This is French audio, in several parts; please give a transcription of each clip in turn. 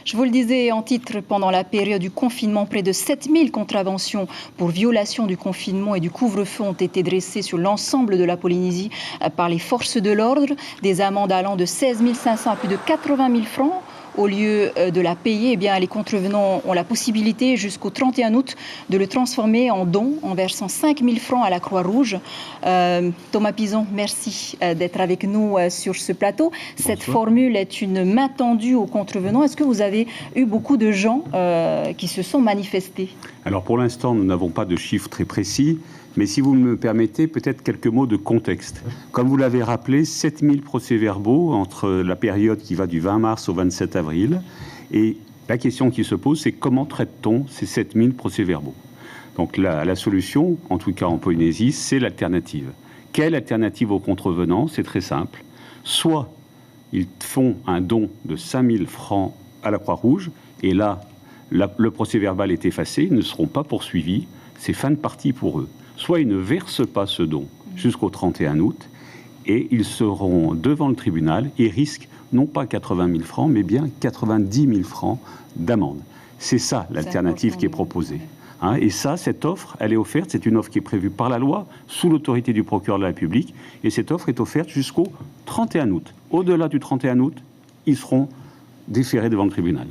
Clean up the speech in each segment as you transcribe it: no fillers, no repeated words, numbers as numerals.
Je vous le disais en titre, pendant la période du confinement, près de 7000 contraventions pour violation du confinement et du couvre-feu ont été dressées sur l'ensemble de la Polynésie par les forces de l'ordre. Des amendes allant de 16 500 à plus de 80 000 francs. Au lieu de la payer, eh bien, les contrevenants ont la possibilité jusqu'au 31 août de le transformer en don en versant 5 000 francs à la Croix-Rouge. Thomas Pison, merci d'être avec nous sur ce plateau. Cette formule est une main tendue aux contrevenants. Est-ce que vous avez eu beaucoup de gens qui se sont manifestés? Alors pour l'instant, nous n'avons pas de chiffres très précis. Mais si vous me permettez, peut-être quelques mots de contexte. Comme vous l'avez rappelé, 7000 procès-verbaux entre la période qui va du 20 mars au 27 avril. Et la question qui se pose, c'est comment traite-t-on ces 7000 procès-verbaux? Donc la solution, en tout cas en Polynésie, c'est l'alternative. Quelle alternative aux contrevenants? C'est très simple. Soit ils font un don de 5000 francs à la Croix-Rouge, et là, le procès-verbal est effacé, ils ne seront pas poursuivis, c'est fin de partie pour eux. Soit ils ne versent pas ce don jusqu'au 31 août et ils seront devant le tribunal et risquent non pas 80 000 francs, mais bien 90 000 francs d'amende. C'est ça l'alternative qui est proposée. Et ça, cette offre, elle est offerte, c'est une offre qui est prévue par la loi, sous l'autorité du procureur de la République, et cette offre est offerte jusqu'au 31 août. Au-delà du 31 août, ils seront déférés devant le tribunal.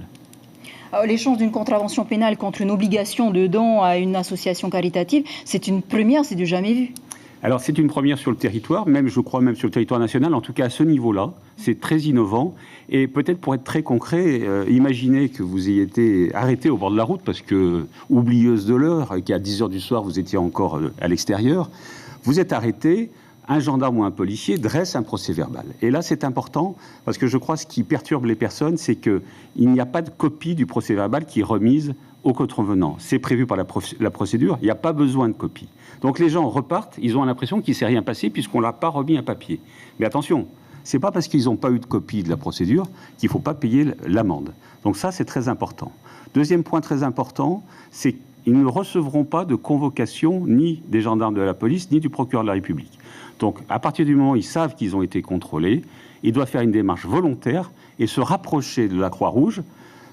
L'échange d'une contravention pénale contre une obligation de don à une association caritative, c'est une première, c'est du jamais vu. Alors c'est une première sur le territoire, même je crois même sur le territoire national, en tout cas à ce niveau-là, c'est très innovant. Et peut-être pour être très concret, imaginez que vous ayez été arrêté au bord de la route parce que, oublieuse de l'heure, qu'à 10h du soir vous étiez encore à l'extérieur, vous êtes arrêté. Un gendarme ou un policier dresse un procès-verbal. Et là, c'est important, parce que je crois que ce qui perturbe les personnes, c'est qu'il n'y a pas de copie du procès-verbal qui est remise aux contrevenants. C'est prévu par la procédure, il n'y a pas besoin de copie. Donc les gens repartent, ils ont l'impression qu'il ne s'est rien passé puisqu'on ne leur a pas remis un papier. Mais attention, ce n'est pas parce qu'ils n'ont pas eu de copie de la procédure qu'il ne faut pas payer l'amende. Donc ça, c'est très important. Deuxième point très important, c'est qu'ils ne recevront pas de convocation ni des gendarmes de la police, ni du procureur de la République. Donc, à partir du moment où ils savent qu'ils ont été contrôlés, ils doivent faire une démarche volontaire et se rapprocher de la Croix-Rouge,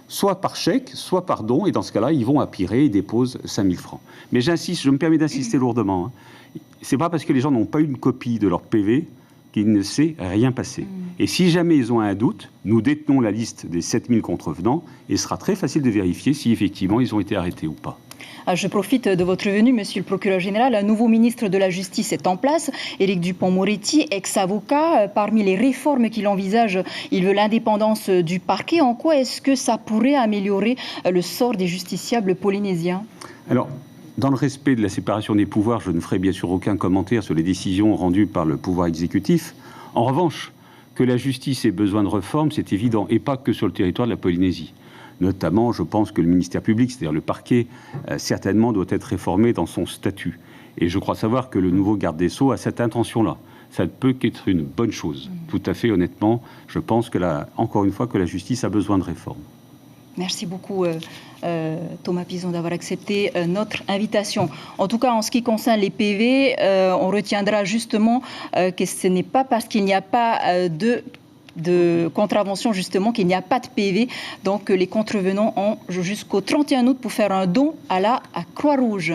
soit par chèque, soit par don. Et dans ce cas-là, ils vont à Pirée et déposent 5000 francs. Mais j'insiste, je me permets d'insister lourdement. C'est pas parce que les gens n'ont pas eu une copie de leur PV qu'il ne s'est rien passé. Et si jamais ils ont un doute, nous détenons la liste des 7000 contrevenants et il sera très facile de vérifier si effectivement ils ont été arrêtés ou pas. Je profite de votre venue, Monsieur le procureur général. Un nouveau ministre de la Justice est en place, Éric Dupond-Moretti, ex-avocat. Parmi les réformes qu'il envisage, il veut l'indépendance du parquet. En quoi est-ce que ça pourrait améliorer le sort des justiciables polynésiens? Alors, dans le respect de la séparation des pouvoirs, je ne ferai bien sûr aucun commentaire sur les décisions rendues par le pouvoir exécutif. En revanche, que la justice ait besoin de réforme, c'est évident, et pas que sur le territoire de la Polynésie. Notamment, je pense que le ministère public, c'est-à-dire le parquet, certainement doit être réformé dans son statut. Et je crois savoir que le nouveau garde des Sceaux a cette intention-là. Ça ne peut qu'être une bonne chose. Tout à fait honnêtement, je pense que encore une fois, que la justice a besoin de réforme. Merci beaucoup Thomas Pison d'avoir accepté notre invitation. En tout cas, en ce qui concerne les PV, on retiendra justement que ce n'est pas parce qu'il n'y a pas de contravention justement qu'il n'y a pas de PV. Donc les contrevenants ont jusqu'au 31 août pour faire un don à la Croix-Rouge.